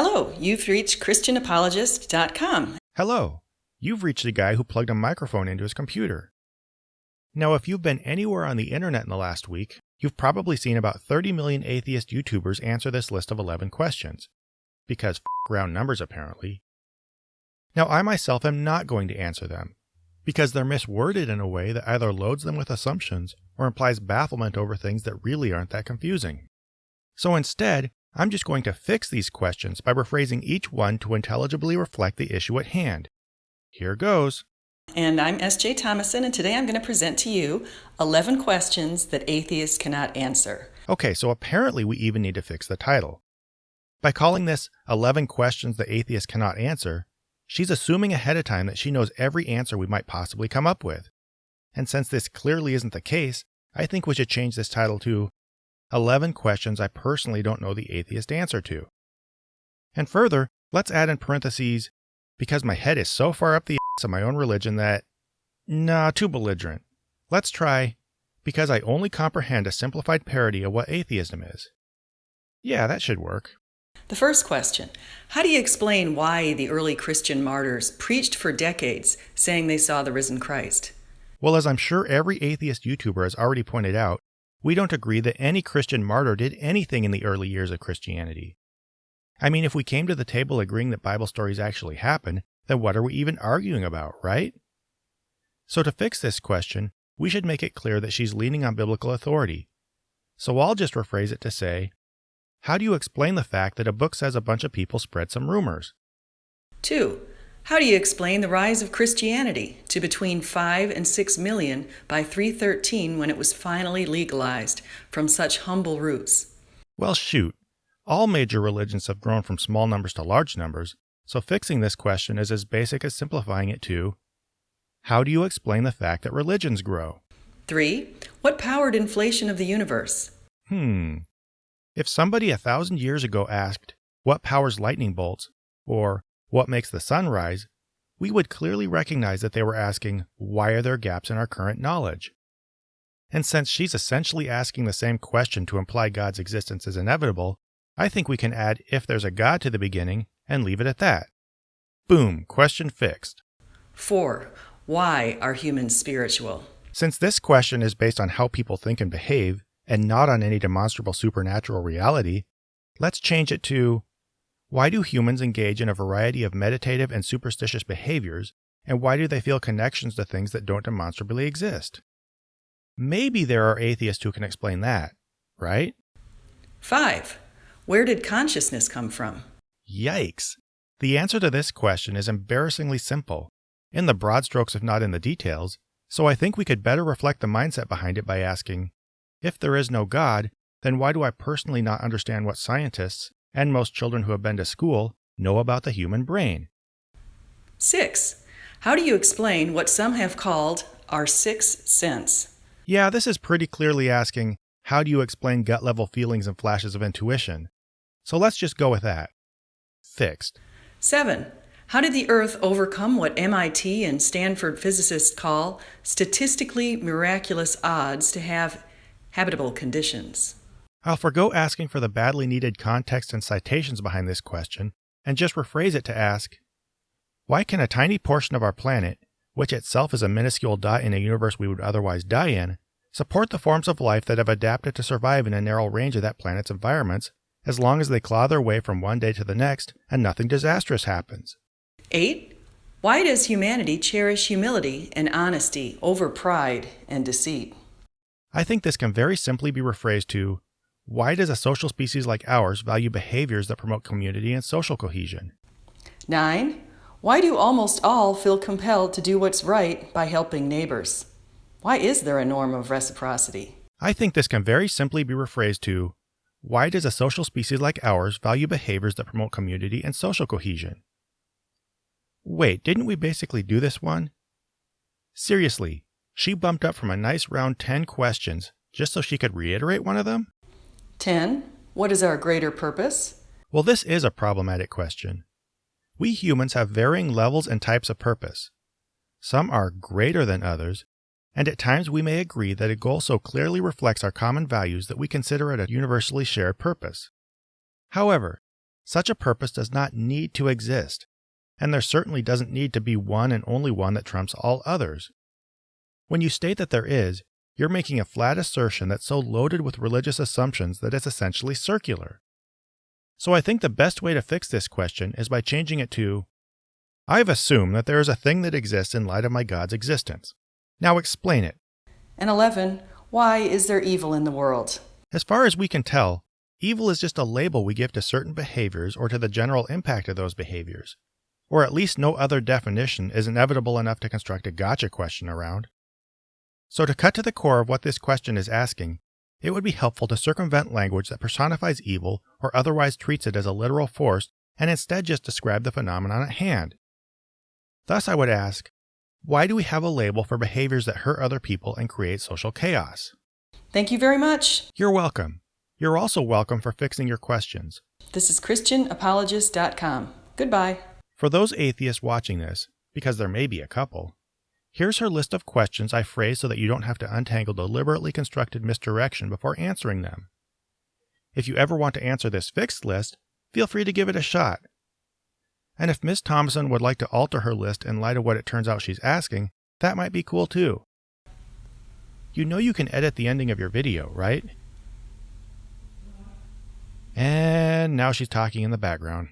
Hello, you've reached ChristianApologist.com. Hello, you've reached a guy who plugged a microphone into his computer. Now, if you've been anywhere on the internet in the last week, you've probably seen about 30 million atheist YouTubers answer this list of 11 questions. Because round numbers, apparently. Now, I myself am not going to answer them, because they're misworded in a way that either loads them with assumptions or implies bafflement over things that really aren't that confusing. So instead, I'm just going to fix these questions by rephrasing each one to intelligibly reflect the issue at hand. Here goes. And I'm S.J. Thomason, and today I'm going to present to you 11 questions that atheists cannot answer. Okay, so apparently we even need to fix the title. By calling this 11 questions that atheists cannot answer, she's assuming ahead of time that she knows every answer we might possibly come up with. And since this clearly isn't the case, I think we should change this title to 11 questions I personally don't know the atheist answer to. And further, let's add in parentheses, because my head is so far up the ass of my own religion that, nah, too belligerent. Let's try, because I only comprehend a simplified parody of what atheism is. Yeah, that should work. The first question, how do you explain why the early Christian martyrs preached for decades saying they saw the risen Christ? Well, as I'm sure every atheist YouTuber has already pointed out, we don't agree that any Christian martyr did anything in the early years of Christianity. I mean, if we came to the table agreeing that Bible stories actually happen, then what are we even arguing about, right? So to fix this question, we should make it clear that she's leaning on biblical authority. So I'll just rephrase it to say, how do you explain the fact that a book says a bunch of people spread some rumors? 2. How do you explain the rise of Christianity to between 5 and 6 million by 313 when it was finally legalized from such humble roots? Well, shoot. All major religions have grown from small numbers to large numbers, so fixing this question is as basic as simplifying it to, how do you explain the fact that religions grow? 3. What powered inflation of the universe? If somebody 1,000 years ago asked, what powers lightning bolts, or what makes the sun rise, we would clearly recognize that they were asking, why are there gaps in our current knowledge? And since she's essentially asking the same question to imply God's existence is inevitable, I think we can add if there's a God to the beginning and leave it at that. Boom, question fixed. 4. Why are humans spiritual? Since this question is based on how people think and behave, and not on any demonstrable supernatural reality, let's change it to, why do humans engage in a variety of meditative and superstitious behaviors, and why do they feel connections to things that don't demonstrably exist? Maybe there are atheists who can explain that, right? 5. Where did consciousness come from? Yikes! The answer to this question is embarrassingly simple, in the broad strokes if not in the details, so I think we could better reflect the mindset behind it by asking, if there is no God, then why do I personally not understand what scientists, and most children who have been to school, know about the human brain? 6. How do you explain what some have called our sixth sense? Yeah, this is pretty clearly asking, how do you explain gut-level feelings and flashes of intuition? So let's just go with that. Fixed. 7. How did the Earth overcome what MIT and Stanford physicists call statistically miraculous odds to have habitable conditions? I'll forgo asking for the badly needed context and citations behind this question, and just rephrase it to ask, why can a tiny portion of our planet, which itself is a minuscule dot in a universe we would otherwise die in, support the forms of life that have adapted to survive in a narrow range of that planet's environments, as long as they claw their way from one day to the next and nothing disastrous happens? 8. Why does humanity cherish humility and honesty over pride and deceit? I think this can very simply be rephrased to, why does a social species like ours value behaviors that promote community and social cohesion? 9. Why do almost all feel compelled to do what's right by helping neighbors? Why is there a norm of reciprocity? I think this can very simply be rephrased to, why does a social species like ours value behaviors that promote community and social cohesion? Wait, didn't we basically do this one? Seriously, she bumped up from a nice round 10 questions just so she could reiterate one of them? 10. What is our greater purpose? Well, this is a problematic question. We humans have varying levels and types of purpose. Some are greater than others, and at times we may agree that a goal so clearly reflects our common values that we consider it a universally shared purpose. However, Such a purpose does not need to exist, and there certainly doesn't need to be one and only one that trumps all others. When you state that there is, you're making a flat assertion that's so loaded with religious assumptions that it's essentially circular. So I think the best way to fix this question is by changing it to, I've assumed that there is a thing that exists in light of my God's existence. Now explain it. And 11, why is there evil in the world? As far as we can tell, evil is just a label we give to certain behaviors or to the general impact of those behaviors. Or at least no other definition is inevitable enough to construct a gotcha question around. So to cut to the core of what this question is asking, it would be helpful to circumvent language that personifies evil or otherwise treats it as a literal force and instead just describe the phenomenon at hand. Thus I would ask, why do we have a label for behaviors that hurt other people and create social chaos? Thank you very much. You're welcome. You're also welcome for fixing your questions. This is ChristianApologist.com. Goodbye. For those atheists watching this, because there may be a couple, here's her list of questions I phrased so that you don't have to untangle deliberately constructed misdirection before answering them. If you ever want to answer this fixed list, feel free to give it a shot. And if Ms. Thompson would like to alter her list in light of what it turns out she's asking, that might be cool too. You know you can edit the ending of your video, right? And now she's talking in the background.